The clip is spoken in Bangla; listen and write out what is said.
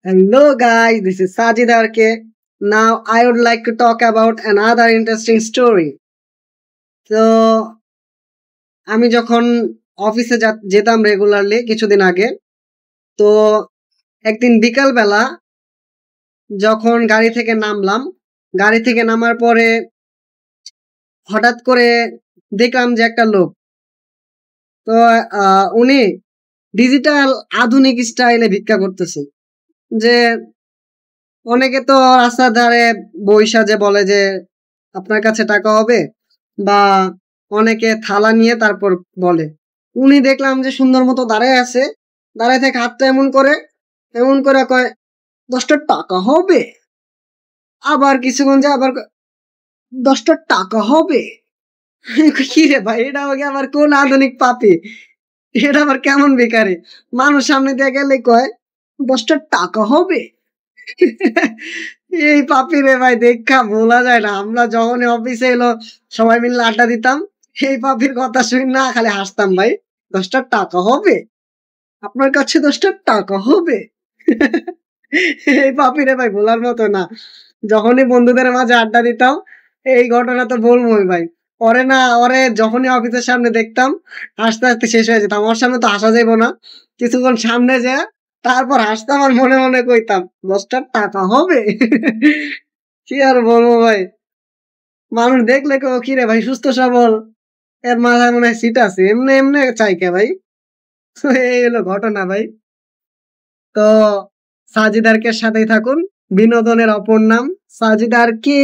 Hello guys, this is Sajid RK. Now I would like to talk about another interesting story. তো আমি যখন অফিসে যেতাম রেগুলারলি কিছুদিন আগে, তো একদিন বিকাল বেলা যখন গাড়ি থেকে নামলাম, গাড়ি থেকে নামার পরে হঠাৎ করে দেখলাম যে একটা লোক, তো উনি ডিজিটাল আধুনিক স্টাইলে ভিক্ষা করতেছে। যে অনেকে তো রাস্তার ধারে বইসা যে বলে যে আপনার কাছে টাকা হবে, বা অনেকে থালা নিয়ে তারপর বলে। উনি দেখলাম যে সুন্দর মতো দাঁড়ায় আছে, দাঁড়ায় থেকে হাতটা এমন করে কয় 10টা টাকা হবে। আবার কিছুক্ষণ যায় আবার 10টা টাকা হবে। কি রে ভাই, এটা আমাকে আবার কোন আধুনিক পাপি, এটা আবার কেমন বেকারি? মানুষ সামনে দিয়ে গেলে কয় 10টা টাকা হবে। এই পাপি রে ভাই দেখা বলা যায় না। আমরা যখন অফিসে এলো সবাই মিলে আড্ডা দিতাম, এই পাপির কথা শুনি না খালি হাসতাম ভাই। 10টা টাকা হবে, আপনার কাছে 10টা টাকা হবে। এই পাপি রে ভাই বলার মতো না। যখনই বন্ধুদের মাঝে আড্ডা দিতাম এই ঘটনা তো বলবোই ভাই। ওরে যখনই অফিসের সামনে দেখতাম হাসতে হাসতে শেষ হয়ে যেতাম। আমার সামনে তো হাসা যাইব না, কিছুক্ষণ সামনে যে তারপর হাসতাম আর মনে মনে কইতাম 10টা টাকা হবে। কি আর বলবো ভাই, মানুষ দেখলে কেউ কি রে ভাই সুস্থ সবল, এর মাথায় মনে হয় সিট আছে, এমনি এমনি চাই কে ভাই। তো এই হলো ঘটনা ভাই। তো সাজিদারকে সাথেই থাকুন, বিনোদনের অপর নাম সাজিদার কে।